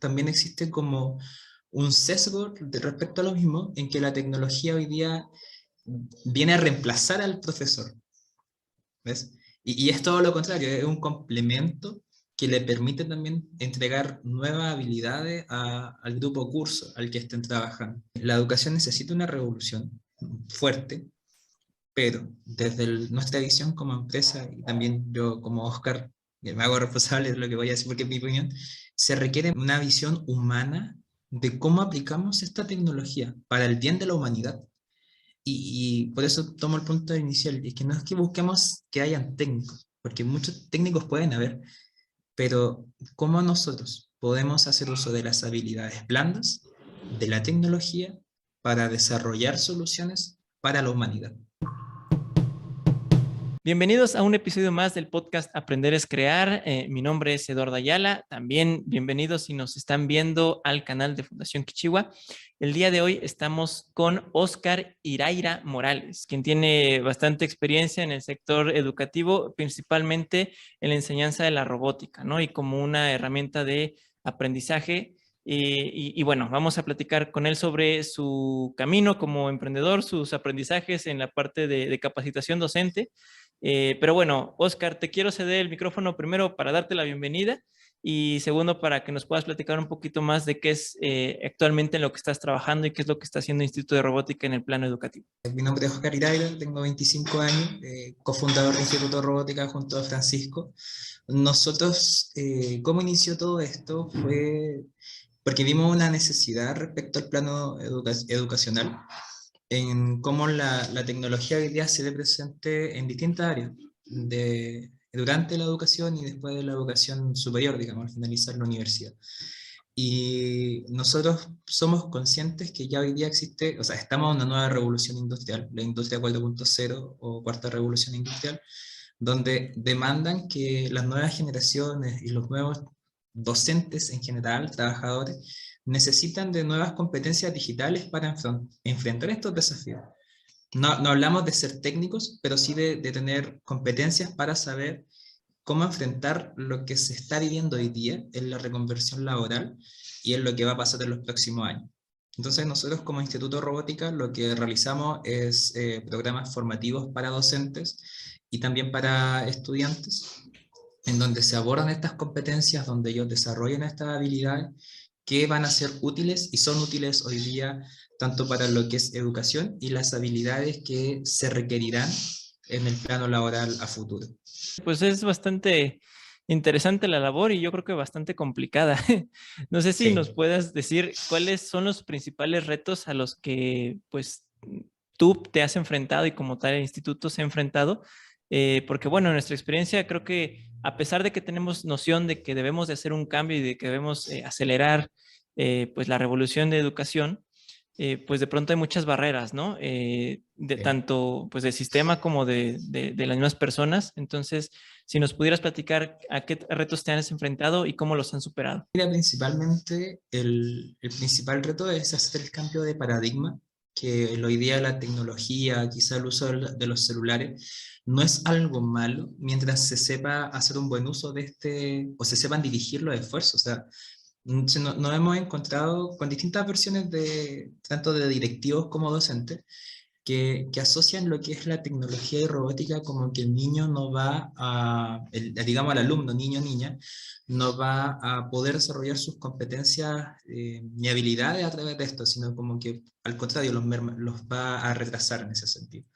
también existe como un sesgo respecto a lo mismo, en que la tecnología hoy día viene a reemplazar al profesor, ¿ves? Y es todo lo contrario, es un complemento que le permite también entregar nuevas habilidades al grupo curso al que estén trabajando. La educación necesita una revolución fuerte, pero desde nuestra visión como empresa, y también yo como Oscar, que me hago responsable de lo que voy a decir porque es mi opinión, se requiere una visión humana de cómo aplicamos esta tecnología para el bien de la humanidad. Y por eso tomo el punto inicial, es que no es que busquemos que hayan técnicos, porque muchos técnicos pueden haber, pero ¿cómo nosotros podemos hacer uso de las habilidades blandas de la tecnología para desarrollar soluciones para la humanidad? Bienvenidos a un episodio más del podcast Aprender es Crear. Mi nombre es Eduardo Ayala. También bienvenidos si nos están viendo al canal de Fundación Quichua. El día de hoy estamos con Oscar Iraira Morales, quien tiene bastante experiencia en el sector educativo, principalmente en la enseñanza de la robótica, ¿no? Y como una herramienta de aprendizaje. Bueno, vamos a platicar con él sobre su camino como emprendedor, sus aprendizajes en la parte de capacitación docente. Pero bueno, Oscar, te quiero ceder el micrófono primero para darte la bienvenida y segundo para que nos puedas platicar un poquito más de qué es actualmente en lo que estás trabajando y qué es lo que está haciendo el Instituto de Robótica en el plano educativo. Mi nombre es Oscar Iraira, tengo 25 años, cofundador del Instituto de Robótica junto a Francisco. Nosotros, ¿cómo inició todo esto? Fue porque vimos una necesidad respecto al plano educacional, en cómo la tecnología hoy día se ve presente en distintas áreas, durante la educación y después de la educación superior, digamos, al finalizar la universidad. Y nosotros somos conscientes que ya hoy día existe, o sea, estamos en una nueva revolución industrial, la industria 4.0 o cuarta revolución industrial, donde demandan que las nuevas generaciones y los nuevos docentes en general, trabajadores, necesitan de nuevas competencias digitales para enfrentar estos desafíos. No hablamos de ser técnicos, pero sí de tener competencias para saber cómo enfrentar lo que se está viviendo hoy día en la reconversión laboral y en lo que va a pasar en los próximos años. Entonces nosotros como Instituto de Robótica lo que realizamos es programas formativos para docentes y también para estudiantes, en donde se abordan estas competencias, donde ellos desarrollan estas habilidades que van a ser útiles y son útiles hoy día tanto para lo que es educación y las habilidades que se requerirán en el plano laboral a futuro. Pues es bastante interesante la labor y yo creo que bastante complicada. No sé si nos Sí. puedas decir cuáles son los principales retos a los que pues tú te has enfrentado y como tal el instituto se ha enfrentado, porque bueno, en nuestra experiencia creo que a pesar de que tenemos noción de que debemos de hacer un cambio y de que debemos acelerar pues la revolución de educación, pues de pronto hay muchas barreras, ¿no? De Sí. tanto pues del sistema como de las mismas personas. Entonces, si nos pudieras platicar a qué retos te has enfrentado y cómo los han superado. Mira, principalmente el principal reto es hacer el cambio de paradigma, que hoy día la tecnología, quizá el uso de los celulares, no es algo malo mientras se sepa hacer un buen uso de este, o se sepan dirigir los esfuerzos. O sea, nos hemos encontrado con distintas versiones de, tanto de directivos como docentes, que asocian lo que es la tecnología y robótica como que el niño no va a, digamos al alumno, niño o niña, no va a poder desarrollar sus competencias ni habilidades a través de esto, sino como que al contrario los va a retrasar en ese sentido.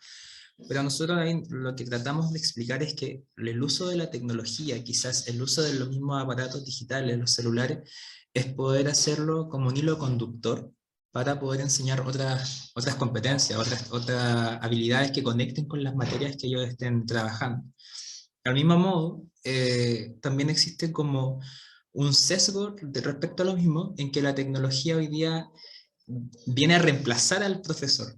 Pero nosotros ahí lo que tratamos de explicar es que el uso de la tecnología, quizás el uso de los mismos aparatos digitales, los celulares, es poder hacerlo como un hilo conductor para poder enseñar otras competencias, otras habilidades que conecten con las materias que ellos estén trabajando. Al mismo modo, también existe como un sesgo respecto a lo mismo, en que la tecnología hoy día viene a reemplazar al profesor,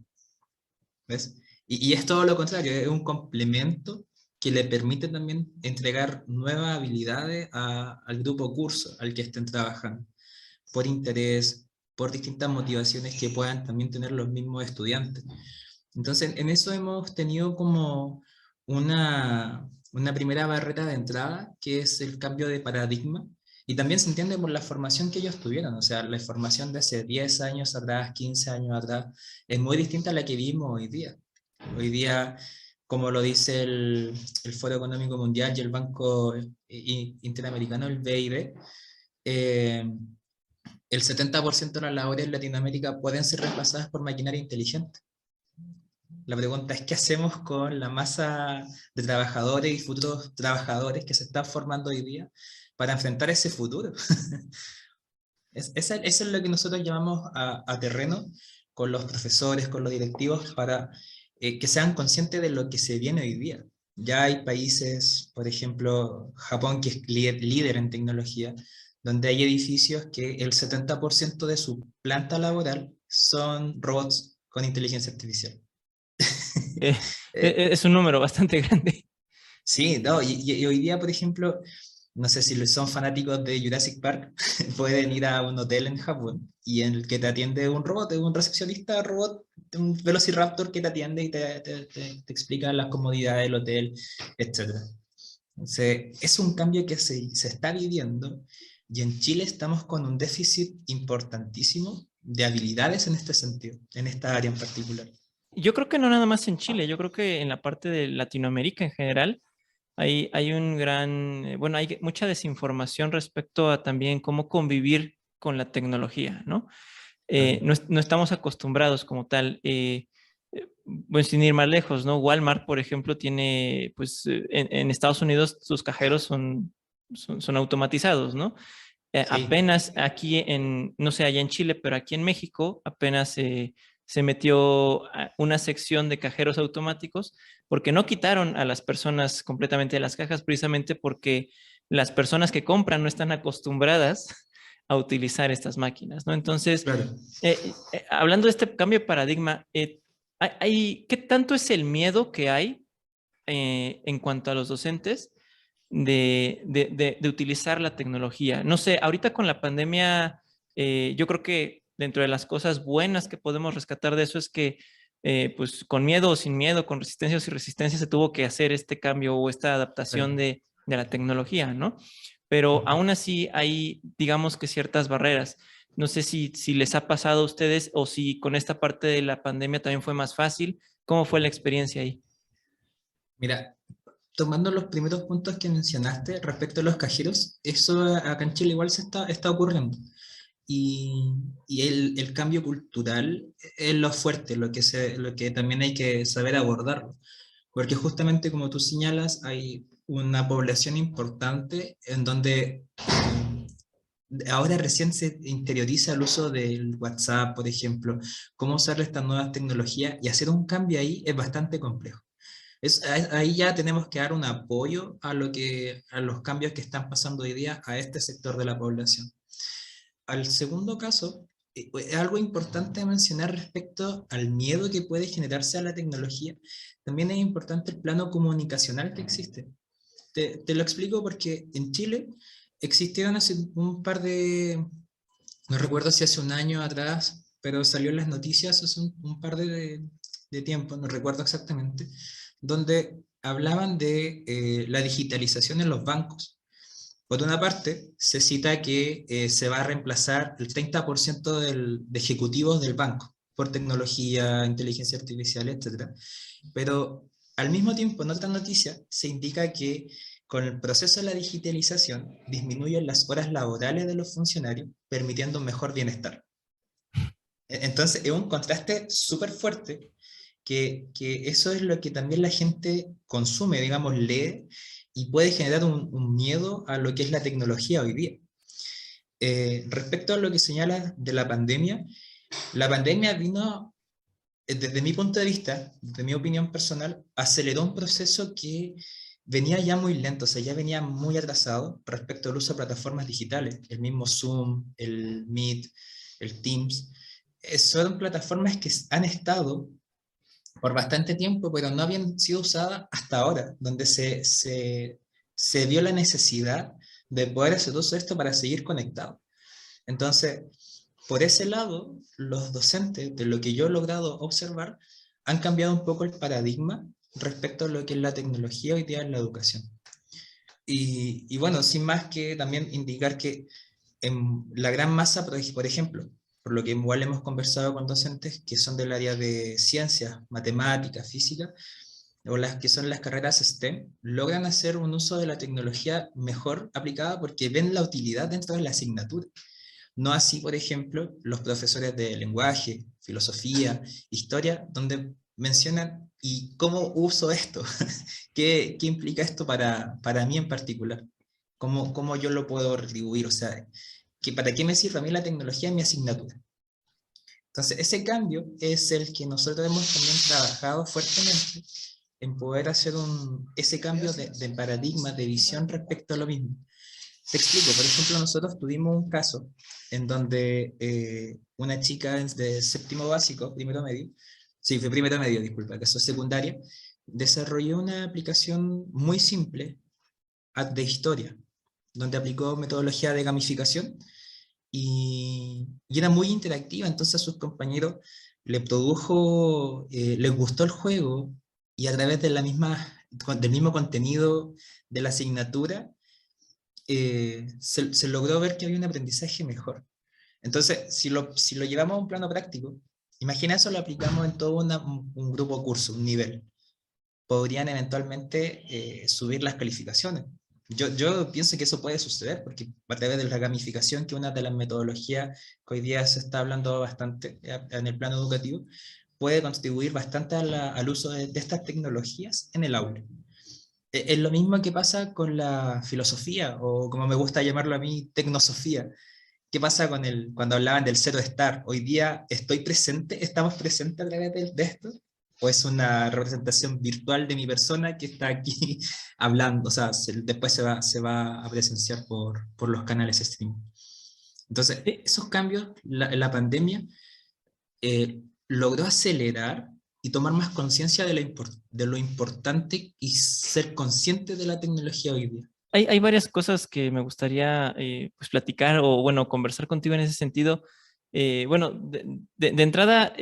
¿ves? Y es todo lo contrario, es un complemento que le permite también entregar nuevas habilidades al grupo curso al que estén trabajando, por interés, por distintas motivaciones que puedan también tener los mismos estudiantes. Entonces, en eso hemos tenido como una primera barrera de entrada, que es el cambio de paradigma, Y también se entiende por la formación que ellos tuvieron, o sea, la formación de hace 10 años atrás, 15 años atrás, es muy distinta a la que vivimos hoy día. Hoy día, como lo dice el Foro Económico Mundial y el Banco Interamericano, el BID, eh, el 70% de las labores en Latinoamérica pueden ser reemplazadas por maquinaria inteligente. La pregunta es, ¿qué hacemos con la masa de trabajadores y futuros trabajadores que se están formando hoy día para enfrentar ese futuro? Eso es lo que nosotros llamamos a terreno con los profesores, con los directivos, para que sean conscientes de lo que se viene hoy día. Ya hay países, por ejemplo, Japón, que es líder en tecnología, donde hay edificios que el 70% de su planta laboral son robots con inteligencia artificial. Eh, Eh, es un número bastante grande. sí, no, y hoy día, por ejemplo, no sé si son fanáticos de Jurassic Park, pueden ir a un hotel en Japón y en el que te atiende un robot, un recepcionista robot, un Velociraptor que te atiende y te explica las comodidades del hotel, etcétera. Entonces, es un cambio que se está viviendo y en Chile estamos con un déficit importantísimo de habilidades en este sentido, en esta área en particular. Yo creo que no nada más en Chile, yo creo que en la parte de Latinoamérica en general hay un gran, bueno, hay mucha desinformación respecto a también cómo convivir con la tecnología, ¿no? Claro. No estamos acostumbrados como tal. Bueno, sin ir más lejos, ¿no? Walmart, por ejemplo, tiene, pues, en Estados Unidos sus cajeros son automatizados, ¿no? Sí, Apenas aquí en, no sé, allá en Chile, pero aquí en México apenas se metió una sección de cajeros automáticos porque no quitaron a las personas completamente de las cajas, precisamente porque las personas que compran no están acostumbradas a utilizar estas máquinas, ¿no? Entonces, claro. hablando de este cambio de paradigma, ¿qué tanto es el miedo que hay en cuanto a los docentes de utilizar la tecnología? No sé, ahorita con la pandemia, yo creo que dentro de las cosas buenas que podemos rescatar de eso es que, pues con miedo o sin miedo, con resistencia o sin resistencia, se tuvo que hacer este cambio o esta adaptación Claro. de la tecnología, ¿no? Pero aún así hay, digamos que ciertas barreras. No sé si les ha pasado a ustedes o si con esta parte de la pandemia también fue más fácil. ¿Cómo fue la experiencia ahí? Mira, tomando los primeros puntos que mencionaste respecto a los cajeros, eso acá en Chile igual está ocurriendo. Y, y el cambio cultural es lo fuerte, lo que también hay que saber abordarlo. Porque justamente como tú señalas, hay una población importante en donde ahora recién se interioriza el uso del WhatsApp, por ejemplo, cómo usar estas nuevas tecnologías y hacer un cambio ahí es bastante complejo. Ahí ya tenemos que dar un apoyo a los cambios que están pasando hoy día a este sector de la población. Al segundo caso, es algo importante mencionar respecto al miedo que puede generarse a la tecnología. También es importante el plano comunicacional que existe. Te lo explico porque en Chile existieron hace un par de, no recuerdo si hace un año atrás, pero salió en las noticias hace un par de tiempo, no recuerdo exactamente, donde hablaban de la digitalización en los bancos. Por una parte, se cita que se va a reemplazar el 30% de ejecutivos del banco por tecnología, inteligencia artificial, etcétera. Pero al mismo tiempo, en otra noticia, se indica que con el proceso de la digitalización disminuyen las horas laborales de los funcionarios, permitiendo un mejor bienestar. Entonces, es un contraste súper fuerte que eso es lo que también la gente consume, digamos, lee y puede generar un miedo a lo que es la tecnología hoy día. Respecto a lo que señala de la pandemia vino, desde mi punto de vista, desde mi opinión personal, aceleró un proceso que venía ya muy lento, o sea, ya venía muy atrasado respecto al uso de plataformas digitales, el mismo Zoom, el Meet, el Teams. Son plataformas que han estado por bastante tiempo, pero no habían sido usadas hasta ahora, donde se vio la necesidad de poder hacer uso de esto para seguir conectados. Entonces, por ese lado, los docentes, de lo que yo he logrado observar, han cambiado un poco el paradigma respecto a lo que es la tecnología hoy día en la educación. Y bueno, sin más que también indicar que en la gran masa, por ejemplo, por lo que igual hemos conversado con docentes que son del área de ciencias, matemáticas, física, o las que son las carreras STEM, logran hacer un uso de la tecnología mejor aplicada porque ven la utilidad dentro de la asignatura. No así, por ejemplo, los profesores de lenguaje, filosofía, historia, donde mencionan, ¿y cómo uso esto? ¿Qué implica esto para mí en particular? ¿Cómo yo lo puedo retribuir? O sea, ¿para qué me sirve a mí la tecnología en mi asignatura? Entonces, ese cambio es el que nosotros hemos también trabajado fuertemente en poder hacer ese cambio de paradigma, de visión respecto a lo mismo. Te explico, por ejemplo, nosotros tuvimos un caso en donde una chica de séptimo básico, primero medio, sí, fue primero medio, disculpa, que eso es secundaria, desarrolló una aplicación muy simple de historia, donde aplicó metodología de gamificación y era muy interactiva, entonces a sus compañeros les gustó el juego y a través de del mismo contenido de la asignatura, se logró ver que había un aprendizaje mejor. Entonces, si lo llevamos a un plano práctico, imagina eso lo aplicamos en todo un grupo curso, un nivel. Podrían eventualmente subir las calificaciones. Yo pienso que eso puede suceder, porque a través de la gamificación, que es una de las metodologías que hoy día se está hablando bastante en el plano educativo, puede contribuir bastante al uso de estas tecnologías en el aula. Es lo mismo que pasa con la filosofía, o como me gusta llamarlo a mí, tecnosofía. ¿Qué pasa cuando hablaban del cero estar? Hoy día estoy presente, estamos presentes a través de esto, o es una representación virtual de mi persona que está aquí hablando, o sea, después se va a presenciar por los canales streaming. Entonces, Sí, esos cambios, la pandemia logró acelerar y tomar más conciencia de lo importante y ser consciente de la tecnología hoy día. hay varias cosas que me gustaría pues platicar o bueno, conversar contigo en ese sentido. Bueno, de entrada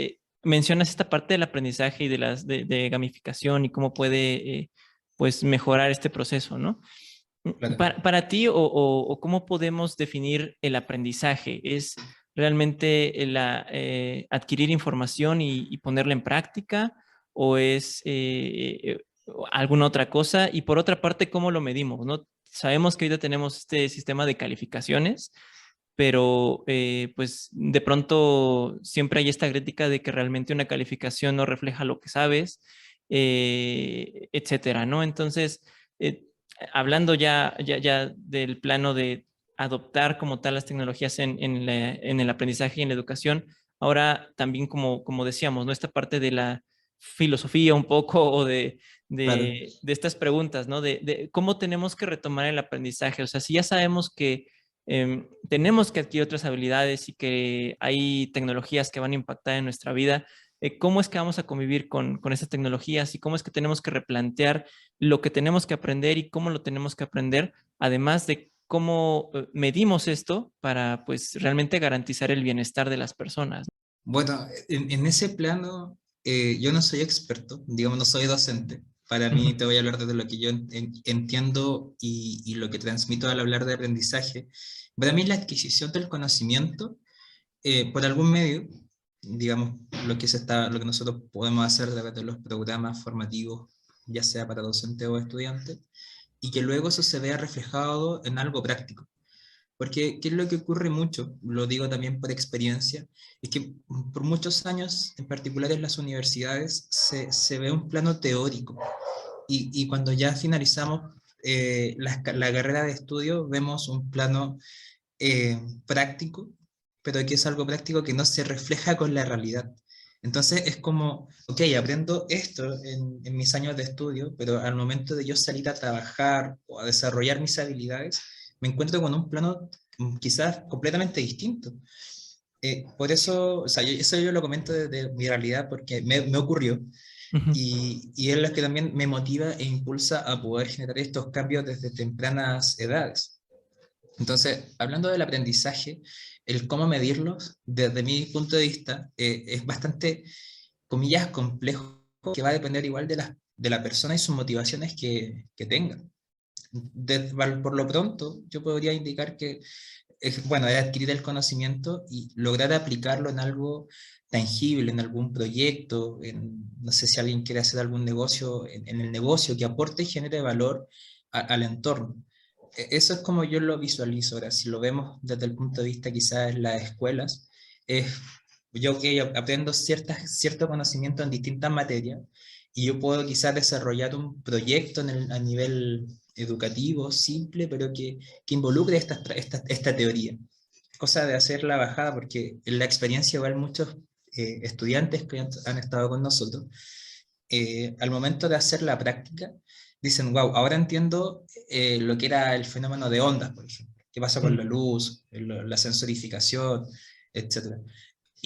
mencionas esta parte del aprendizaje y de gamificación y cómo puede pues mejorar este proceso, ¿no? Claro. Para ti o cómo podemos definir el aprendizaje, ¿es realmente adquirir información y ponerla en práctica o es alguna otra cosa? Y por otra parte, ¿cómo lo medimos, no? Sabemos que ahorita tenemos este sistema de calificaciones, pero pues de pronto siempre hay esta crítica de que realmente una calificación no refleja lo que sabes, etcétera, ¿no? Entonces, eh, hablando ya del plano de adoptar como tal las tecnologías en el aprendizaje y en la educación, ahora también como decíamos, ¿no? Esta parte de la filosofía un poco o Claro. de estas preguntas, ¿no? De cómo tenemos que retomar el aprendizaje. O sea, si ya sabemos que tenemos que adquirir otras habilidades y que hay tecnologías que van a impactar en nuestra vida, ¿cómo es que vamos a convivir con esas tecnologías y cómo es que tenemos que replantear lo que tenemos que aprender y cómo lo tenemos que aprender, además de cómo medimos esto para pues realmente garantizar el bienestar de las personas? Bueno, en ese plano, yo no soy experto, digamos, no soy docente. Para mí, te voy a hablar desde lo que yo entiendo y lo que transmito al hablar de aprendizaje. Para mí, la adquisición del conocimiento por algún medio, digamos, lo que nosotros podemos hacer a través de los programas formativos, ya sea para docentes o estudiantes, y que luego eso se vea reflejado en algo práctico. Porque, ¿qué es lo que ocurre mucho? Lo digo también por experiencia, es que por muchos años, en particular en las universidades, se ve un plano teórico. Y cuando ya finalizamos la carrera de estudio, vemos un plano práctico, pero que es algo práctico que no se refleja con la realidad. Entonces es como, ok, aprendo esto en mis años de estudio, pero al momento de yo salir a trabajar o a desarrollar mis habilidades, me encuentro con un plano quizás completamente distinto. Por eso, o sea, eso yo lo comento de mi realidad porque me ocurrió Ujú. y es lo que también me motiva e impulsa a poder generar estos cambios desde tempranas edades. Entonces, hablando del aprendizaje, el cómo medirlos, desde mi punto de vista, es bastante, comillas, complejo, que va a depender igual de la persona y sus motivaciones que tenga. Por lo pronto, yo podría indicar que, bueno, es adquirir el conocimiento y lograr aplicarlo en algo tangible, en algún proyecto, no sé si alguien quiere hacer algún negocio, en el negocio que aporte y genere valor al entorno. Eso es como yo lo visualizo. Ahora, si lo vemos desde el punto de vista quizás en las escuelas, es yo que aprendo cierto conocimiento en distintas materias y yo puedo quizás desarrollar un proyecto a nivel educativo, simple, pero que involucre esta teoría. Cosa de hacer la bajada, porque en la experiencia igual muchos estudiantes que han estado con nosotros, al momento de hacer la práctica, dicen, wow, ahora entiendo lo que era el fenómeno de ondas, por ejemplo, qué pasa con la luz, la sensorificación, etcétera.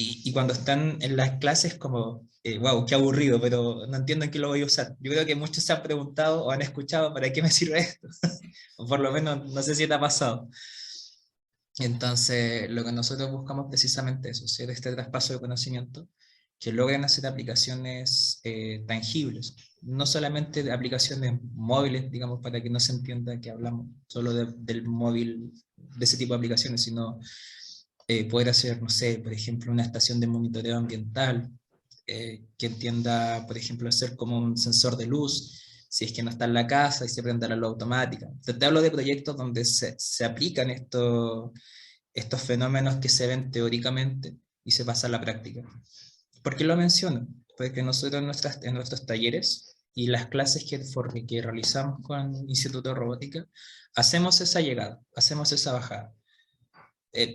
Y cuando están en las clases como, wow, qué aburrido, pero no entiendo en qué lo voy a usar. Yo creo que muchos se han preguntado o han escuchado para qué me sirve esto. O por lo menos, no sé si te ha pasado. Entonces, lo que nosotros buscamos precisamente es eso, hacer este traspaso de conocimiento que logren hacer aplicaciones tangibles, no solamente de aplicaciones móviles, digamos, para que no se entienda que hablamos solo del móvil, de ese tipo de aplicaciones, sino poder hacer, no sé, por ejemplo, una estación de monitoreo ambiental, que entienda, por ejemplo, hacer como un sensor de luz, si es que no está en la casa y se prende la luz automática. Entonces, te hablo de proyectos donde se aplican estos fenómenos que se ven teóricamente y se pasa a la práctica. ¿Por qué lo menciono? Porque nosotros en nuestros talleres y las clases que realizamos con Instituto de Robótica, hacemos esa llegada, hacemos esa bajada.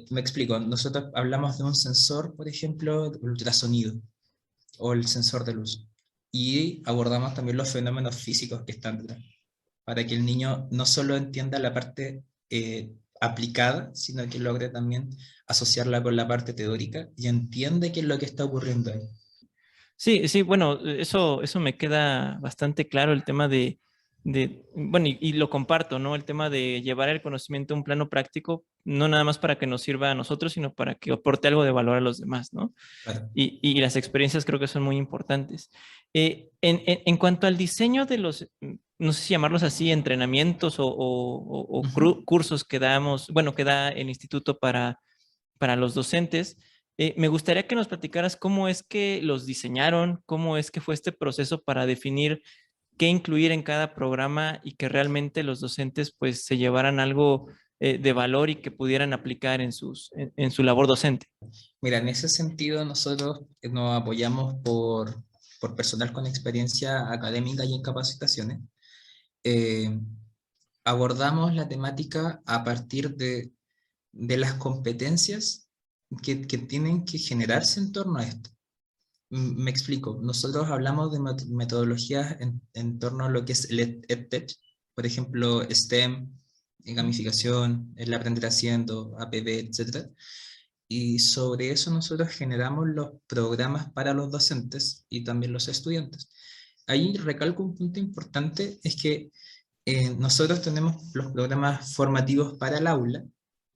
Me explico, nosotros hablamos de un sensor, por ejemplo, de ultrasonido o el sensor de luz. Y abordamos también los fenómenos físicos que están detrás, para que el niño no solo entienda la parte aplicada, sino que logre también asociarla con la parte teórica y entiende qué es lo que está ocurriendo ahí. Sí, sí, bueno, eso me queda bastante claro, el tema bueno, y lo comparto, ¿no? El tema de llevar el conocimiento a un plano práctico, no nada más para que nos sirva a nosotros, sino para que aporte algo de valor a los demás, ¿no? Claro. Y las experiencias creo que son muy importantes. En cuanto al diseño de no sé si llamarlos así, entrenamientos o Ujú. cursos que damos, bueno, que da el instituto para los docentes, me gustaría que nos platicaras cómo es que los diseñaron, cómo es que fue este proceso para definir qué incluir en cada programa y que realmente los docentes pues se llevaran algo de valor y que pudieran aplicar en su labor docente. Mira, en ese sentido nosotros nos apoyamos por personal con experiencia académica y en capacitaciones. Eh, Abordamos la temática a partir de las competencias que tienen que generarse en torno a esto. Me explico, nosotros hablamos de metodologías en torno a lo que es el EdTech, por ejemplo, STEM, gamificación, el aprender haciendo, APB, etc. Y sobre eso nosotros generamos los programas para los docentes y también los estudiantes. Ahí recalco un punto importante, es que nosotros tenemos los programas formativos para el aula,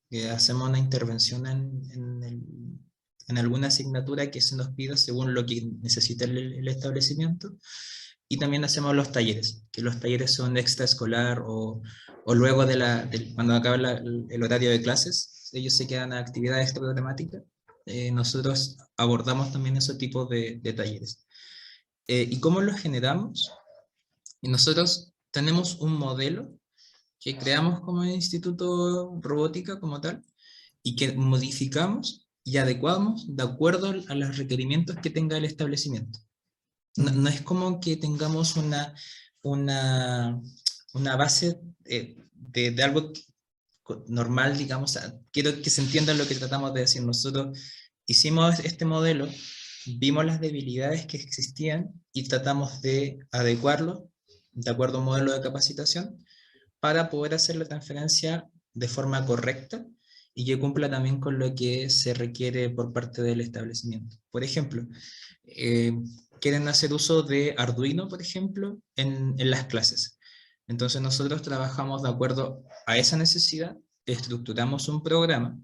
que hacemos una intervención en alguna asignatura que se nos pida según lo que necesita el establecimiento. Y también hacemos los talleres, que los talleres son extraescolar o luego cuando acaba el horario de clases, ellos se quedan a actividades programáticas. Nosotros abordamos también ese tipo de talleres. ¿Y cómo los generamos? Y nosotros tenemos un modelo que creamos como Instituto Robótica como tal y que modificamos y adecuamos de acuerdo a los requerimientos que tenga el establecimiento. No, Mm. no es como que tengamos una, una base de algo normal, digamos. Quiero que se entienda lo que tratamos de decir. Nosotros hicimos este modelo, vimos las debilidades que existían y tratamos de adecuarlo de acuerdo a un modelo de capacitación para poder hacer la transferencia de forma correcta y que cumpla también con lo que se requiere por parte del establecimiento. Por ejemplo, eh, quieren hacer uso de Arduino, por ejemplo, en las clases. Entonces nosotros trabajamos de acuerdo a esa necesidad, estructuramos un programa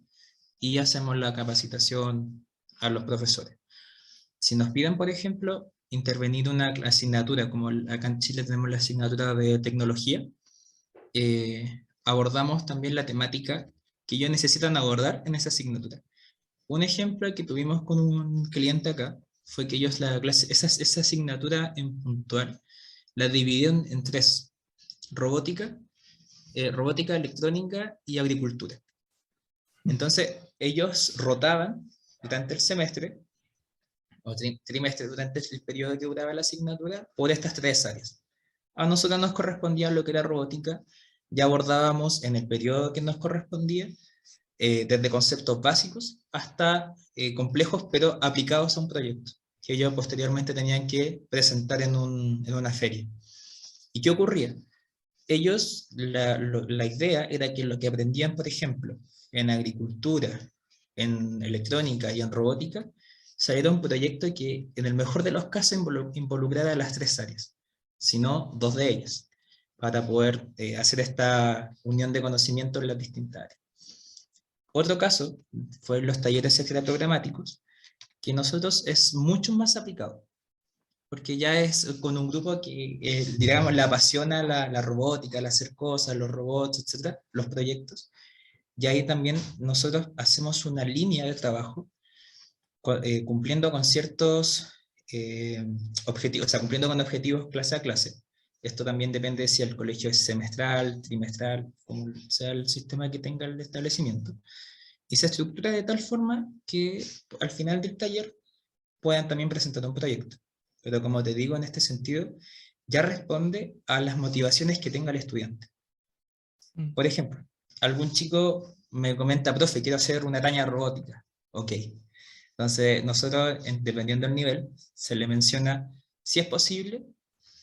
y hacemos la capacitación a los profesores. Si nos piden, por ejemplo, intervenir una asignatura, como acá en Chile tenemos la asignatura de tecnología, abordamos también la temática que ellos necesitan abordar en esa asignatura. Un ejemplo que tuvimos con un cliente acá fue que ellos esa asignatura en puntual la dividieron en tres: robótica, robótica electrónica y agricultura. Entonces, ellos rotaban durante el semestre, o trimestre, durante el periodo que duraba la asignatura, por estas tres áreas. A nosotros nos correspondía lo que era robótica, ya abordábamos en el periodo que nos correspondía, desde conceptos básicos hasta complejos, pero aplicados a un proyecto, que ellos posteriormente tenían que presentar en una feria. ¿Y qué ocurría? Ellos, la idea era que lo que aprendían, por ejemplo, en agricultura, en electrónica y en robótica, saliera un proyecto que en el mejor de los casos involucrara las tres áreas, sino dos de ellas, para poder hacer esta unión de conocimiento en las distintas áreas. Otro caso fue los talleres extra programáticos, que nosotros es mucho más aplicado, porque ya es con un grupo que, digamos, le apasiona la robótica, el hacer cosas, los robots, etcétera, los proyectos. Y ahí también nosotros hacemos una línea de trabajo cumpliendo con ciertos objetivos, o sea, cumpliendo con objetivos clase a clase. Esto también depende si el colegio es semestral, trimestral, como sea el sistema que tenga el establecimiento. Y se estructura de tal forma que al final del taller puedan también presentar un proyecto. Pero como te digo, en este sentido, ya responde a las motivaciones que tenga el estudiante. Por ejemplo, algún chico me comenta: profe, quiero hacer una araña robótica. Ok. Entonces, nosotros, dependiendo del nivel, se le menciona si es posible.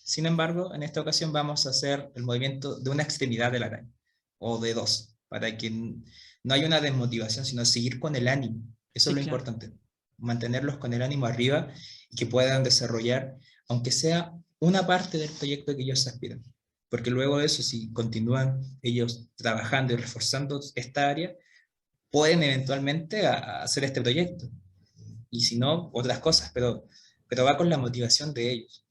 Sin embargo, en esta ocasión vamos a hacer el movimiento de una extremidad de la araña, o de dos, para que no haya una desmotivación, sino seguir con el ánimo. Eso Sí, es lo claro. importante, mantenerlos con el ánimo arriba y que puedan desarrollar, aunque sea una parte del proyecto que ellos aspiran. Porque luego de eso, si continúan ellos trabajando y reforzando esta área, pueden eventualmente hacer este proyecto. Y si no, otras cosas, pero va con la motivación de ellos.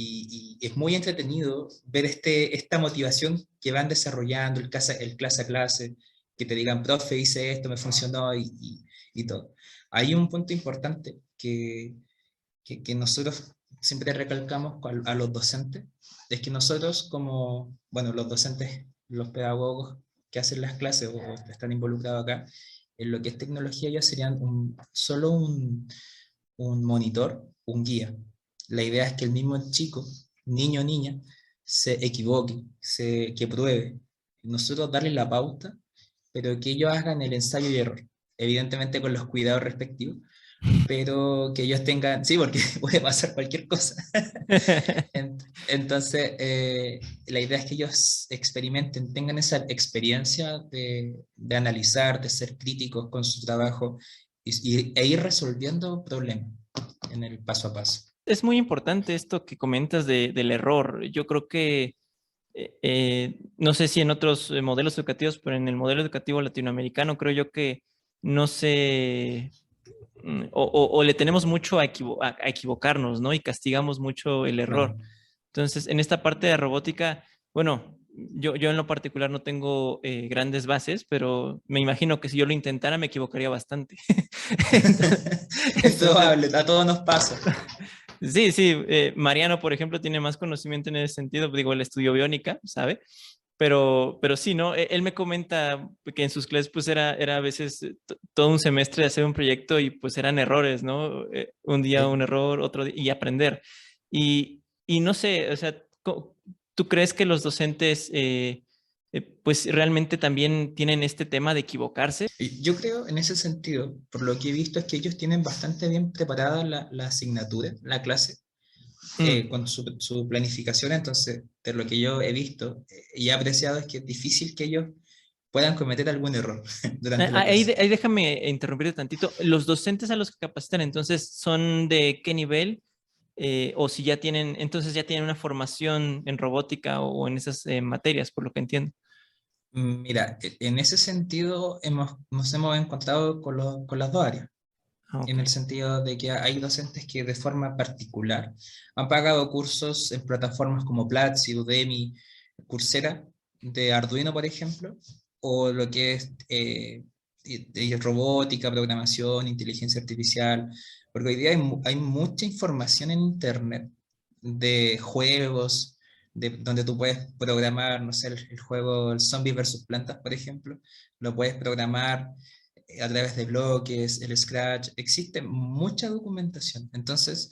Y es muy entretenido ver esta motivación que van desarrollando el clase a clase, que te digan: profe, hice esto, me funcionó y todo. Hay un punto importante que nosotros siempre recalcamos a los docentes, es que nosotros como, bueno, los docentes, los pedagogos que hacen las clases o están involucrados acá, en lo que es tecnología, ellos serían solo un monitor, un guía. La idea es que el mismo chico, niño o niña, se equivoque, que pruebe. Nosotros darle la pauta, pero que ellos hagan el ensayo y error, evidentemente con los cuidados respectivos, pero que ellos tengan, sí, porque puede pasar cualquier cosa. Entonces, la idea es que ellos experimenten, tengan esa experiencia de analizar, de ser críticos con su trabajo e ir resolviendo problemas en el paso a paso. Es muy importante esto que comentas del error. Yo creo que, no sé si en otros modelos educativos, pero en el modelo educativo latinoamericano creo yo que no se, o le tenemos mucho a equivocarnos, ¿no? Y castigamos mucho el error. Claro. Entonces, en esta parte de robótica, bueno, yo en lo particular no tengo grandes bases, pero me imagino que si yo lo intentara me equivocaría bastante. Entonces, Es entonces, probable, a todos nos pasa. sí, sí, Mariano, por ejemplo, tiene más conocimiento en ese sentido, digo, él estudió biónica, ¿sabe? Pero sí, ¿no? Él me comenta que en sus clases pues era a veces todo un semestre de hacer un proyecto y pues eran errores, ¿no? Un día un error, otro día, y aprender. Y no sé, o sea, ¿tú crees que los docentes pues realmente también tienen este tema de equivocarse? Y yo creo en ese sentido, por lo que he visto, es que ellos tienen bastante bien preparada la asignatura, la clase, Mm. con su planificación. Entonces, de lo que yo he visto y he apreciado, es que es difícil que ellos puedan cometer algún error durante la Ahí, clase. ahí déjame interrumpirte tantito. ¿Los docentes a los que capacitan entonces son de qué nivel? O si ya tienen, entonces ya tienen una formación en robótica o en esas materias, por lo que entiendo. Mira, en ese sentido nos hemos encontrado con las dos áreas, Ah, ok. en el sentido de que hay docentes que de forma particular han pagado cursos en plataformas como Platzi, Udemy, Coursera, de Arduino, por ejemplo, o lo que es robótica, programación, inteligencia artificial, porque hoy día hay mucha información en Internet de juegos, donde tú puedes programar, no sé, el juego el Zombie versus Plantas, por ejemplo, lo puedes programar a través de bloques, el Scratch, existe mucha documentación. Entonces,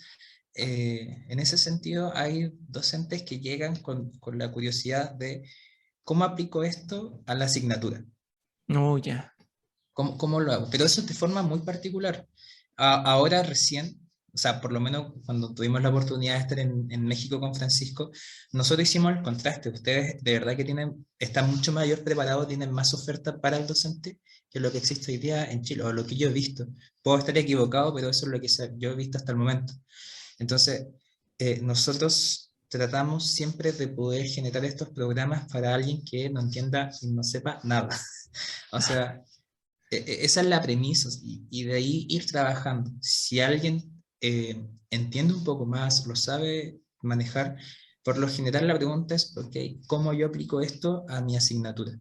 en ese sentido, hay docentes que llegan con la curiosidad de cómo aplico esto a la asignatura. No, ya. ¿Cómo lo hago? Pero eso es de forma muy particular. Ahora recién, o sea, por lo menos cuando tuvimos la oportunidad de estar en México con Francisco, nosotros hicimos el contraste. Ustedes de verdad que están mucho mayor preparados, tienen más oferta para el docente que lo que existe hoy día en Chile, o lo que yo he visto. Puedo estar equivocado, pero eso es lo que yo he visto hasta el momento. Entonces, nosotros tratamos siempre de poder generar estos programas para alguien que no entienda y no sepa nada. O sea, esa es la premisa y de ahí ir trabajando. Si alguien entiende un poco más, lo sabe manejar, por lo general la pregunta es, ok, ¿cómo yo aplico esto a mi asignatura?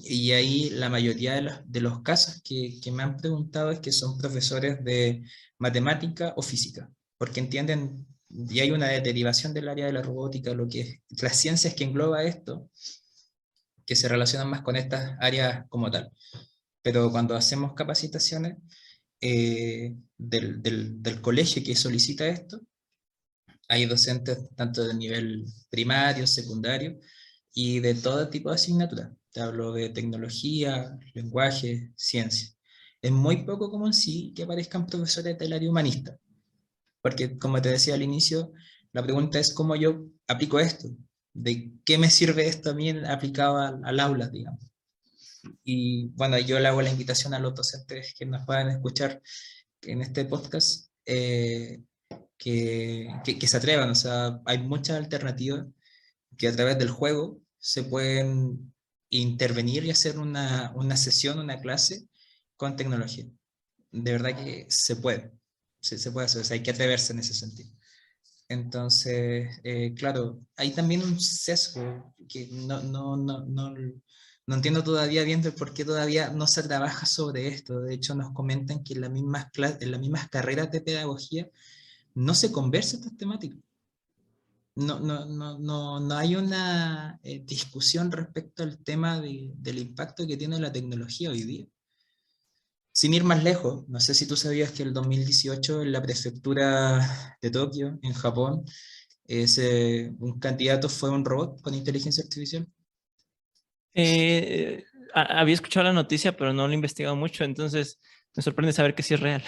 Y ahí la mayoría de los casos que me han preguntado es que son profesores de matemática o física, porque entienden, y hay una derivación del área de la robótica, lo que es las ciencias que engloba esto, que se relacionan más con estas áreas como tal. Pero cuando hacemos capacitaciones del colegio que solicita esto, hay docentes tanto de nivel primario, secundario y de todo tipo de asignaturas. Te hablo de tecnología, lenguaje, ciencia. Es muy poco común sí que aparezcan profesores del área humanista, porque como te decía al inicio, la pregunta es cómo yo aplico esto, de qué me sirve esto a mí aplicado al aula, digamos. Y bueno, yo le hago la invitación a los docentes que nos puedan escuchar en este podcast, que se atrevan. O sea, hay muchas alternativas que a través del juego se pueden intervenir y hacer una sesión, una clase con tecnología. De verdad que se puede, se puede hacer, o sea, hay que atreverse en ese sentido. Entonces, claro, hay también un sesgo que no entiendo todavía bien de por qué todavía no se trabaja sobre esto. De hecho, nos comentan que en las mismas carreras de pedagogía no se conversa estas temáticas. No hay una discusión respecto al tema del impacto que tiene la tecnología hoy día. Sin ir más lejos, no sé si tú sabías que el 2018 en la prefectura de Tokio, en Japón, un candidato fue un robot con inteligencia artificial. Eh, Había escuchado la noticia, pero no lo he investigado mucho, entonces me sorprende saber que sí es real.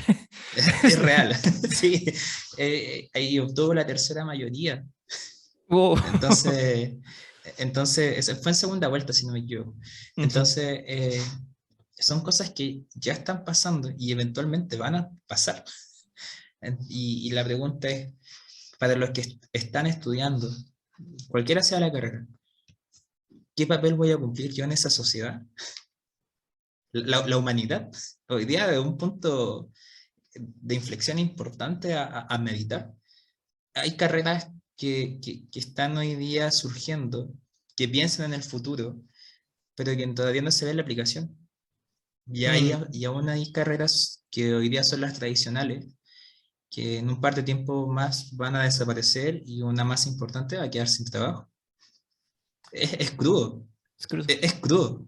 Es real, sí. Ahí obtuvo la tercera mayoría. Wow. Entonces, fue en segunda vuelta, si no me equivoco. Ujú. Entonces, son cosas que ya están pasando y eventualmente van a pasar. Y la pregunta es, para los que están estudiando, cualquiera sea la carrera, ¿qué papel voy a cumplir yo en esa sociedad? La humanidad, hoy día es un punto de inflexión importante a meditar. Hay carreras que están hoy día surgiendo, que piensan en el futuro, pero que todavía no se ve la aplicación. Y Mm. aún hay carreras que hoy día son las tradicionales, que en un par de tiempo más van a desaparecer y una más importante va a quedar sin trabajo. Es crudo, Es crudo. es crudo,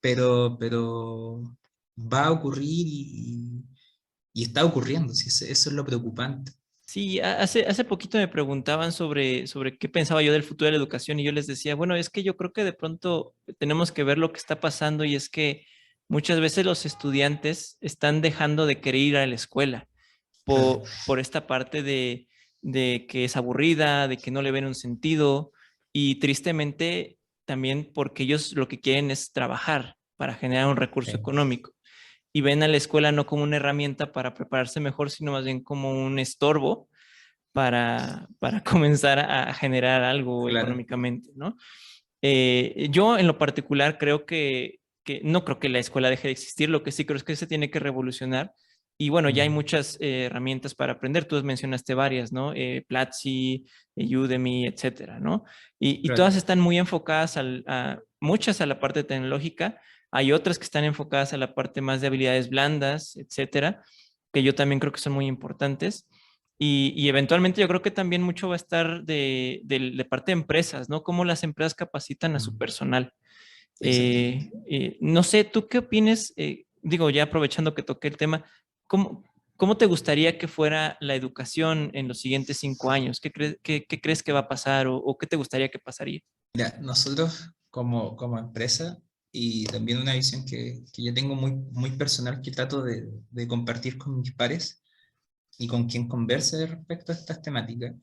pero va a ocurrir y está ocurriendo, sí, eso es lo preocupante. Sí, hace poquito me preguntaban sobre qué pensaba yo del futuro de la educación y yo les decía, bueno, es que yo creo que de pronto tenemos que ver lo que está pasando y es que muchas veces los estudiantes están dejando de querer ir a la escuela Claro, por esta parte de que es aburrida, de que no le ven un sentido y tristemente también porque ellos lo que quieren es trabajar para generar un recurso sí, económico y ven a la escuela no como una herramienta para prepararse mejor, sino más bien como un estorbo para comenzar a generar algo claro. económicamente, ¿no? Yo en lo particular creo que no creo que la escuela deje de existir, lo que sí creo es que se tiene que revolucionar Y bueno, ya hay muchas herramientas para aprender. Tú mencionaste varias, ¿no? Platzi, Udemy, etcétera, ¿no? Y Claro. todas están muy enfocadas muchas a la parte tecnológica. Hay otras que están enfocadas a la parte más de habilidades blandas, etcétera, que yo también creo que son muy importantes. Y eventualmente yo creo que también mucho va a estar de parte de empresas, ¿no? Cómo las empresas capacitan a su Mm, personal. exactamente. No sé, ¿tú qué opinas? Digo, ya aprovechando que toqué el tema, ¿cómo, cómo te gustaría que fuera la educación en los siguientes 5 años? ¿Qué crees que va a pasar o qué te gustaría que pasaría? Mira, nosotros como empresa y también una visión que yo tengo muy personal que trato de compartir con mis pares y con quien converse respecto a estas temáticas,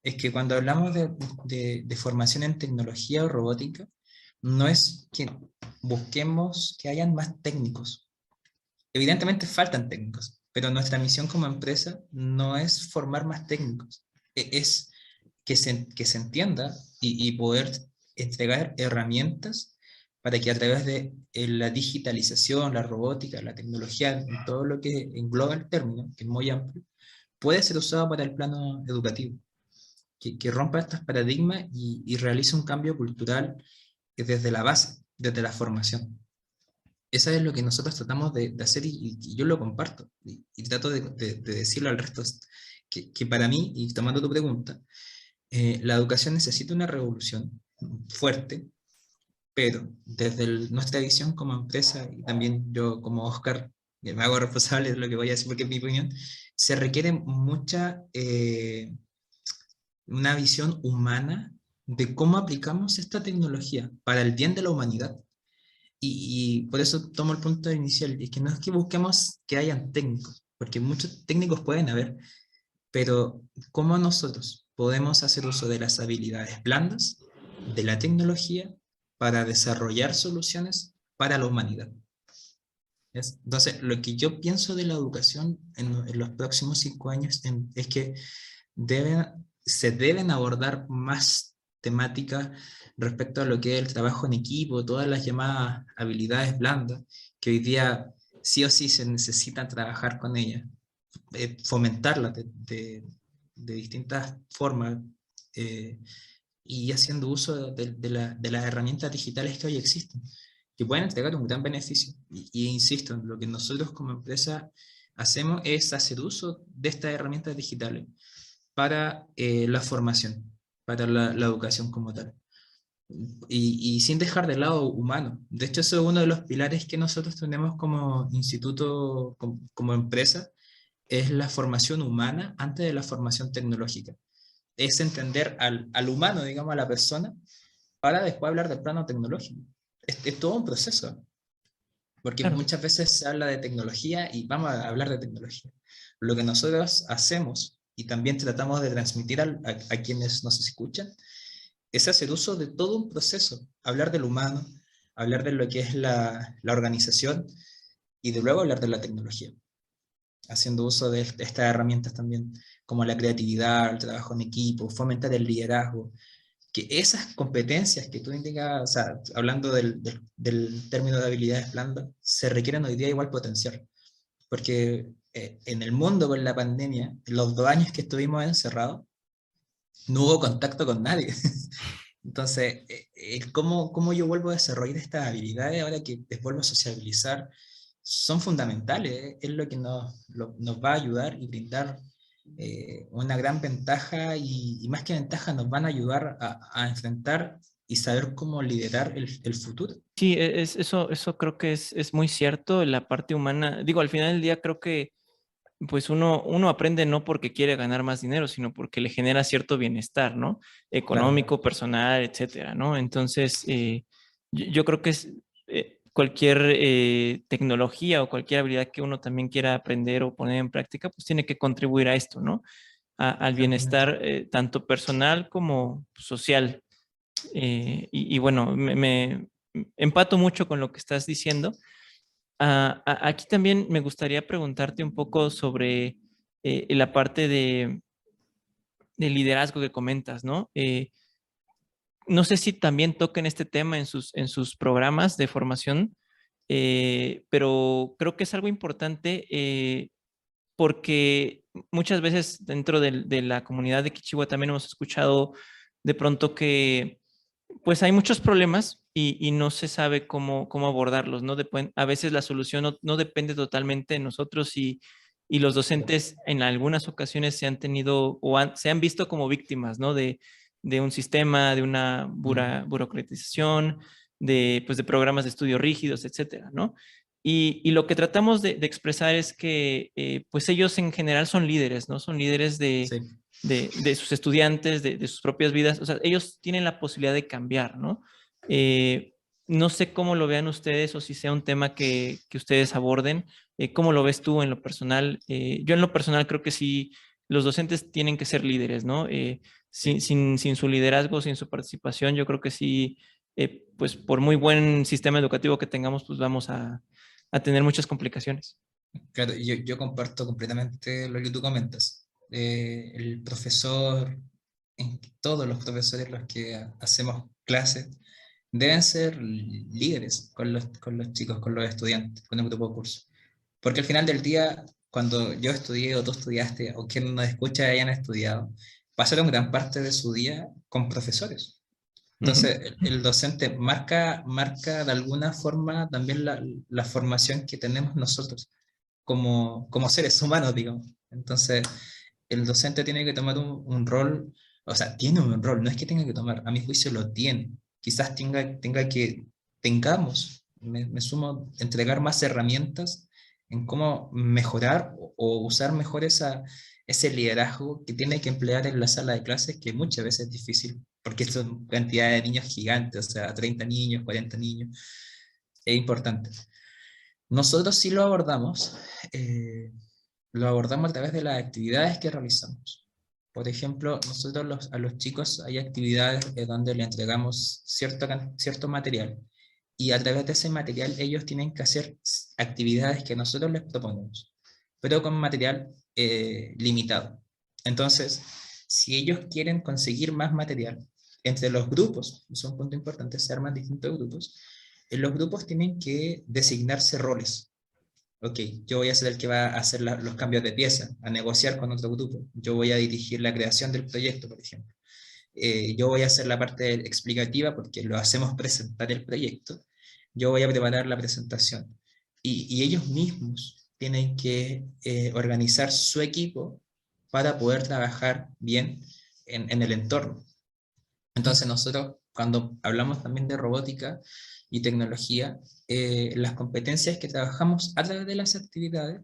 es que cuando hablamos de formación en tecnología o robótica, no es que busquemos que hayan más técnicos. Evidentemente faltan técnicos, pero nuestra misión como empresa no es formar más técnicos, es que se entienda y poder entregar herramientas para que a través de la digitalización, la robótica, la tecnología, todo lo que engloba el término, que es muy amplio, puede ser usado para el plano educativo, que rompa estos paradigmas y realice un cambio cultural desde la base, desde la formación. Eso es lo que nosotros tratamos de hacer y yo lo comparto y trato de decirlo al resto, que para mí, y tomando tu pregunta, la educación necesita una revolución fuerte, pero desde nuestra visión como empresa y también yo como Oscar, que me hago responsable de lo que voy a decir porque es mi opinión, se requiere una visión humana de cómo aplicamos esta tecnología para el bien de la humanidad. Y por eso tomo el punto inicial, es que no es que busquemos que hayan técnicos, porque muchos técnicos pueden haber, pero ¿cómo nosotros podemos hacer uso de las habilidades blandas de la tecnología para desarrollar soluciones para la humanidad? ¿Ves? Entonces, lo que yo pienso de la educación en los próximos 5 años es que se deben abordar más temáticas respecto a lo que es el trabajo en equipo, todas las llamadas habilidades blandas, que hoy día sí o sí se necesitan trabajar con ellas, fomentarlas de distintas formas, eh, y haciendo uso de las herramientas digitales que hoy existen, que pueden entregar un gran beneficio. Y insisto, lo que nosotros como empresa hacemos es hacer uso de estas herramientas digitales para la formación, para la educación como tal. Y sin dejar de lado humano. De hecho, eso es uno de los pilares que nosotros tenemos como instituto, como empresa, es la formación humana antes de la formación tecnológica. Es entender al humano, digamos, a la persona, para después hablar del plano tecnológico. Es todo un proceso, porque Claro. muchas veces se habla de tecnología y vamos a hablar de tecnología. Lo que nosotros hacemos y también tratamos de transmitir a quienes nos escuchan es hacer uso de todo un proceso, hablar del humano, hablar de lo que es la organización y de luego hablar de la tecnología, haciendo uso de estas herramientas también, como la creatividad, el trabajo en equipo, fomentar el liderazgo, que esas competencias que tú indicas, o sea, hablando del término de habilidades blandas, se requieren hoy día igual potenciar, porque en el mundo con la pandemia, los 2 años que estuvimos encerrados, no hubo contacto con nadie. Entonces, cómo yo vuelvo a desarrollar estas habilidades ahora que les vuelvo a sociabilizar son fundamentales, es lo que nos va a ayudar y brindar una gran ventaja y más que ventaja nos van a ayudar a enfrentar y saber cómo liderar el futuro. Sí, eso creo que es muy cierto, la parte humana. Digo, al final del día creo que pues uno aprende no porque quiere ganar más dinero, sino porque le genera cierto bienestar, ¿no? Claro, Económico, personal, etcétera, ¿no? Entonces, yo creo que cualquier tecnología o cualquier habilidad que uno también quiera aprender o poner en práctica, pues tiene que contribuir a esto, ¿no? Al exactamente. bienestar tanto personal como social. Y bueno, me empato mucho con lo que estás diciendo. Aquí también me gustaría preguntarte un poco sobre la parte de liderazgo que comentas, ¿no? No sé si también toquen este tema en sus programas de formación, pero creo que es algo importante porque muchas veces dentro de la comunidad de Kichigua también hemos escuchado de pronto que pues hay muchos problemas y no se sabe cómo abordarlos, ¿no? A veces la solución no depende totalmente de nosotros y los docentes en algunas ocasiones se han tenido o se han visto como víctimas, ¿no? De un sistema, de una Mm, burocratización, pues, de programas de estudio rígidos, etcétera, ¿no? Y lo que tratamos de expresar es que pues ellos en general son líderes, ¿no? Son líderes sí. de sus estudiantes, de sus propias vidas. O sea, ellos tienen la posibilidad de cambiar, ¿no? Eh, no sé cómo lo vean ustedes o si sea un tema que ustedes aborden. ¿Cómo lo ves tú en lo personal? Yo en lo personal creo que sí, los docentes tienen que ser líderes, ¿no? Sí. Sin su liderazgo, sin su participación, yo creo que sí, pues por muy buen sistema educativo que tengamos, pues vamos a tener muchas complicaciones. Claro, yo comparto completamente lo que tú comentas. El profesor, todos los profesores los que hacemos clases, deben ser líderes con los chicos, con los estudiantes, con el grupo de curso. Porque al final del día, cuando yo estudié o tú estudiaste, o quien nos escucha hayan estudiado, pasaron gran parte de su día con profesores. Ujú. Entonces, el docente marca de alguna forma también la formación que tenemos nosotros como seres humanos, digamos. Entonces, el docente tiene que tomar un rol, o sea, tiene un rol, no es que tenga que tomar, a mi juicio lo tiene. Quizás tengamos, me sumo, entregar más herramientas en cómo mejorar o usar mejor ese liderazgo que tiene que emplear en la sala de clases, que muchas veces es difícil, porque son cantidades de niños gigantes, o sea, 30 niños, 40 niños, es importante. Nosotros sí eh, lo abordamos a través de las actividades que realizamos. Por ejemplo, nosotros a los chicos hay actividades donde le entregamos cierto material y a través de ese material ellos tienen que hacer actividades que nosotros les proponemos, pero con material limitado. Entonces, si ellos quieren conseguir más material entre los grupos, es un punto importante, se arman distintos grupos, en los grupos tienen que designarse roles. Ok, yo voy a ser el que va a hacer los cambios de pieza, a negociar con otro grupo. Yo voy a dirigir la creación del proyecto, por ejemplo. Yo voy a hacer la parte explicativa porque lo hacemos presentar el proyecto. Yo voy a preparar la presentación. Y ellos mismos tienen que organizar su equipo para poder trabajar bien en el entorno. Entonces nosotros, cuando hablamos también de robótica y tecnología, las competencias que trabajamos a través de las actividades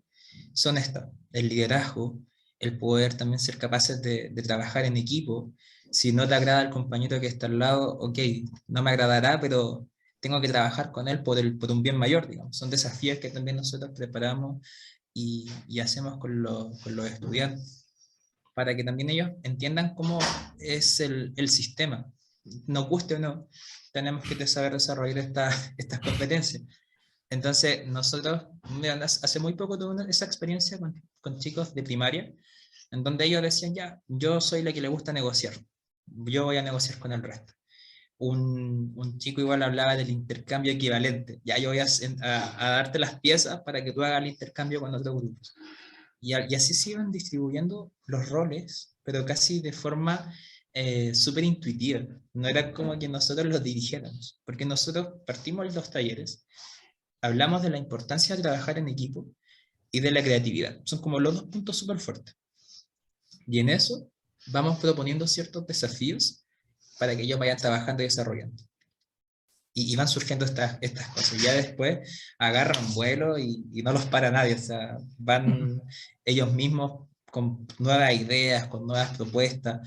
son estas: el liderazgo, el poder también ser capaces de trabajar en equipo. Si no te agrada el compañero que está al lado, ok, no me agradará, pero tengo que trabajar con él por un bien mayor, digamos. Son desafíos que también nosotros preparamos y hacemos con los estudiantes, para que también ellos entiendan cómo es el sistema. Nos guste o no, tenemos que saber desarrollar estas competencias. Entonces, nosotros, mira, hace muy poco tuve esa experiencia con chicos de primaria, en donde ellos decían, ya, yo soy la que le gusta negociar, yo voy a negociar con el resto. Un chico igual hablaba del intercambio equivalente, ya yo voy a darte las piezas para que tú hagas el intercambio con otros grupos. Y así se iban distribuyendo los roles, pero casi de forma súper intuitiva. No era como que nosotros los dirigiéramos, porque nosotros partimos los talleres, hablamos de la importancia de trabajar en equipo y de la creatividad. Son como los dos puntos súper fuertes. Y en eso vamos proponiendo ciertos desafíos para que ellos vayan trabajando y desarrollando. Y van surgiendo estas cosas. Y ya después agarran vuelo y no los para nadie. O sea, van ellos mismos con nuevas ideas, con nuevas propuestas,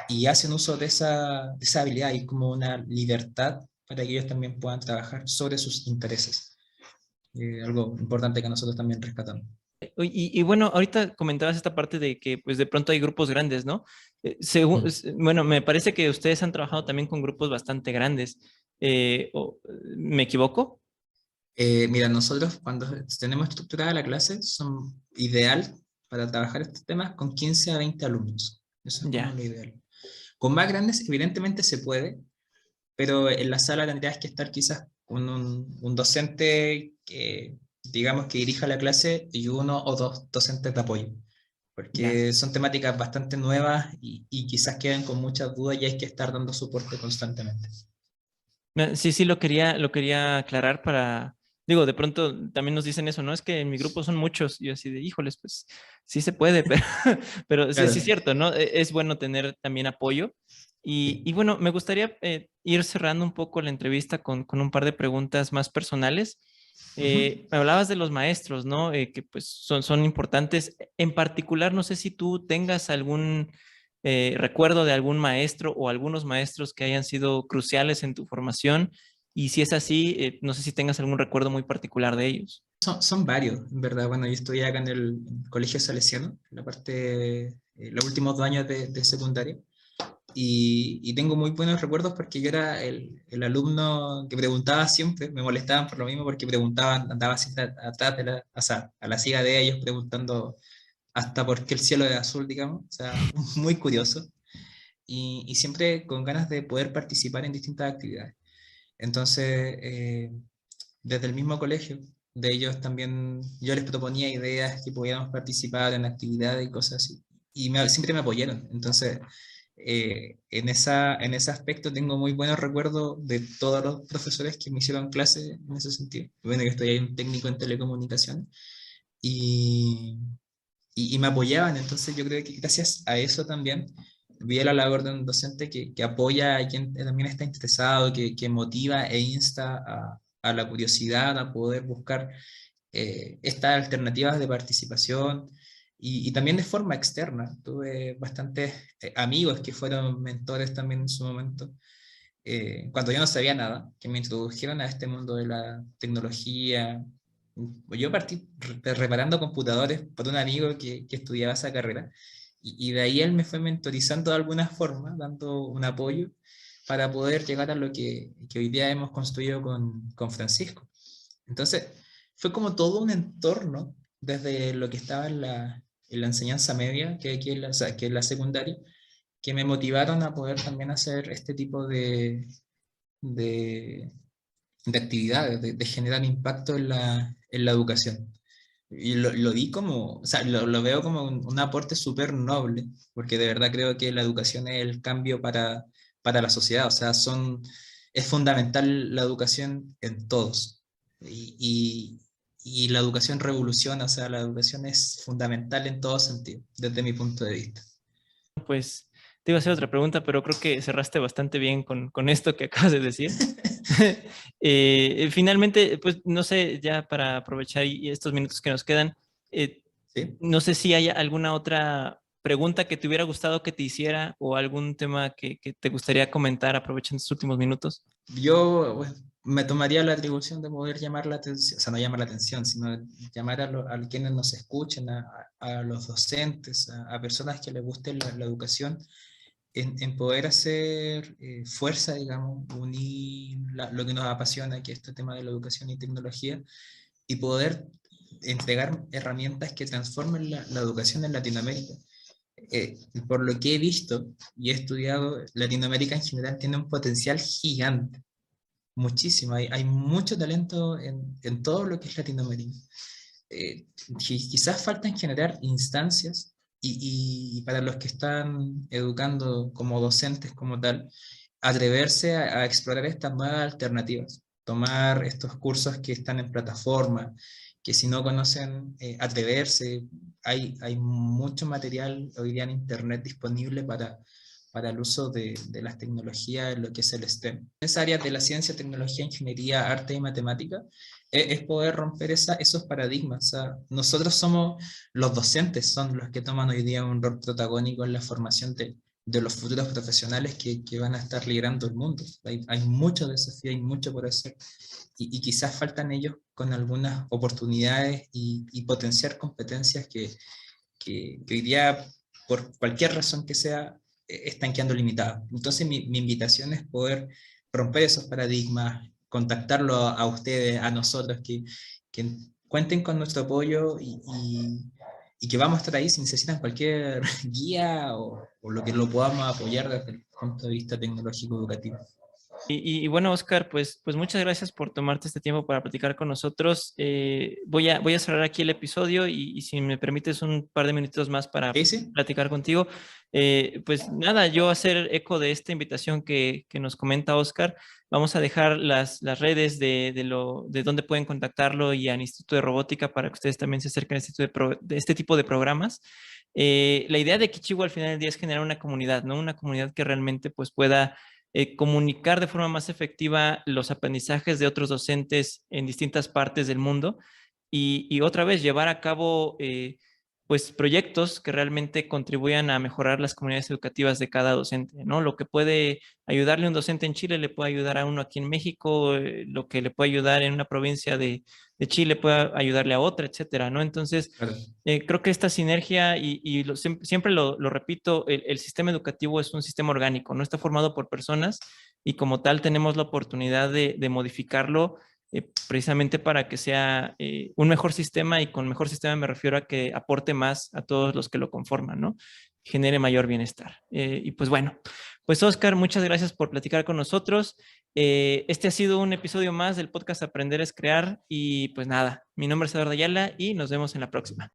y hacen uso de esa habilidad y como una libertad para que ellos también puedan trabajar sobre sus intereses. Algo importante que nosotros también rescatamos. Y bueno, ahorita comentabas esta parte de que pues de pronto hay grupos grandes, ¿no? Mm. Bueno, me parece que ustedes han trabajado también con grupos bastante grandes. ¿Me equivoco? Mira, nosotros cuando tenemos estructurada la clase, son ideal para trabajar estos temas con 15 a 20 alumnos. Eso es como Ya. lo ideal. Con más grandes, evidentemente se puede, pero en la sala tendrías que estar quizás con un docente digamos, que dirija la clase y uno o dos docentes de apoyo, Ya. porque son temáticas bastante nuevas y quizás queden con muchas dudas y hay que estar dando soporte constantemente. Sí, sí, lo quería aclarar para, digo, de pronto también nos dicen eso, ¿no? Es que en mi grupo son muchos, y yo así de, híjoles, pues sí se puede, pero sí, sí es Claro, cierto, ¿no? Es bueno tener también apoyo. Y sí. bueno, me gustaría ir cerrando un poco la entrevista con un par de preguntas más personales. Ujú. Me hablabas de los maestros, ¿no? Que pues son importantes. En particular, no sé si tú tengas algún recuerdo de algún maestro o algunos maestros que hayan sido cruciales en tu formación. Y si es así, no sé si tengas algún recuerdo muy particular de ellos. Son varios, en verdad. Bueno, yo estudié acá en el Colegio Salesiano, la parte, los últimos 2 años de secundaria. Y tengo muy buenos recuerdos porque yo era el alumno que preguntaba siempre, me molestaban por lo mismo porque preguntaban, andaba siempre atrás de la, o sea, a la siga de ellos preguntando hasta por qué el cielo es azul, digamos, o sea, muy curioso y siempre con ganas de poder participar en distintas actividades. Entonces, desde el mismo colegio, de ellos también, yo les proponía ideas que pudiéramos participar en actividades y cosas así, y siempre me apoyaron. Entonces, en ese aspecto tengo muy buenos recuerdos de todos los profesores que me hicieron clase en ese sentido. Bueno, yo estoy ahí un técnico en telecomunicación y, y me apoyaban, entonces yo creo que gracias a eso también vi la labor de un docente que apoya a quien también está interesado, que motiva e insta a la curiosidad, a poder buscar estas alternativas de participación y también de forma externa. Tuve bastantes amigos que fueron mentores también en su momento, cuando yo no sabía nada, que me introdujeron a este mundo de la tecnología. Yo partí reparando computadores por un amigo que estudiaba esa carrera y de ahí él me fue mentorizando de alguna forma, dando un apoyo para poder llegar a lo que hoy día hemos construido con Francisco. Entonces, fue como todo un entorno, desde lo que estaba en la enseñanza media, que aquí o sea, que es la secundaria, que me motivaron a poder también hacer este tipo de, de actividades, de generar impacto en la educación. Y lo vi como, o sea, lo veo como un aporte súper noble, porque de verdad creo que la educación es el cambio para la sociedad, o sea, es fundamental la educación en todos. Y la educación revoluciona, o sea, la educación es fundamental en todo sentido, desde mi punto de vista. Pues te iba a hacer otra pregunta, pero creo que cerraste bastante bien con esto que acabas de decir. Finalmente, pues no sé, ya para aprovechar y estos minutos que nos quedan, eh, ¿Sí? no sé si hay alguna otra pregunta que te hubiera gustado que te hiciera o algún tema que te gustaría comentar aprovechando estos últimos minutos. Yo bueno, me tomaría la atribución de poder llamar la atención, o sea, no llamar la atención, sino llamar a quienes nos escuchen, a los docentes, a personas que les guste la educación, en poder hacer fuerza, digamos, unir lo que nos apasiona, que es este tema de la educación y tecnología, y poder entregar herramientas que transformen la educación en Latinoamérica. Por lo que he visto y he estudiado, Latinoamérica en general tiene un potencial gigante, muchísimo. Hay mucho talento en todo lo que es Latinoamérica. Quizás faltan generar instancias y para los que están educando como docentes como tal, atreverse a explorar estas nuevas alternativas, tomar estos cursos que están en plataforma, que si no conocen, atreverse. Hay mucho material hoy día en Internet disponible para el uso de las tecnologías en lo que es el STEM. En esa área de la ciencia, tecnología, ingeniería, arte y matemática, es poder romper esos paradigmas. O sea, nosotros somos los docentes, son los que toman hoy día un rol protagónico en la formación de los futuros profesionales que van a estar liderando el mundo. Hay muchos desafíos, hay mucho por hacer y quizás faltan ellos con algunas oportunidades y potenciar competencias que hoy día, por cualquier razón que sea, están quedando limitadas. Entonces mi invitación es poder romper esos paradigmas, contactarlo a ustedes, a nosotros, que cuenten con nuestro apoyo y que vamos a estar ahí si necesitan cualquier guía o lo que lo podamos apoyar desde el punto de vista tecnológico educativo. Y bueno, Oscar, pues muchas gracias por tomarte este tiempo para platicar con nosotros. Voy a cerrar aquí el episodio y si me permites un par de minutos más para Sí, sí. platicar contigo. Pues nada, yo hacer eco de esta invitación que nos comenta Oscar. Vamos a dejar las redes de dónde pueden contactarlo y al Instituto de Robótica para que ustedes también se acerquen a de este tipo de programas. La idea de Kichiwa al final del día es generar una comunidad, ¿no? Una comunidad que realmente pues pueda comunicar de forma más efectiva los aprendizajes de otros docentes en distintas partes del mundo y otra vez llevar a cabo pues proyectos que realmente contribuyan a mejorar las comunidades educativas de cada docente, ¿no? Lo que puede ayudarle a un docente en Chile le puede ayudar a uno aquí en México, lo que le puede ayudar en una provincia de Chile puede ayudarle a otra, etcétera, ¿no? Entonces, Claro. creo que esta sinergia, siempre lo repito, el sistema educativo es un sistema orgánico, no está formado por personas y como tal tenemos la oportunidad de modificarlo precisamente para que sea un mejor sistema y con mejor sistema me refiero a que aporte más a todos los que lo conforman, ¿no? Genere mayor bienestar. Y pues bueno, pues Oscar, muchas gracias por platicar con nosotros. Este ha sido un episodio más del podcast Aprender es Crear y pues nada, mi nombre es Eduardo Ayala y nos vemos en la próxima.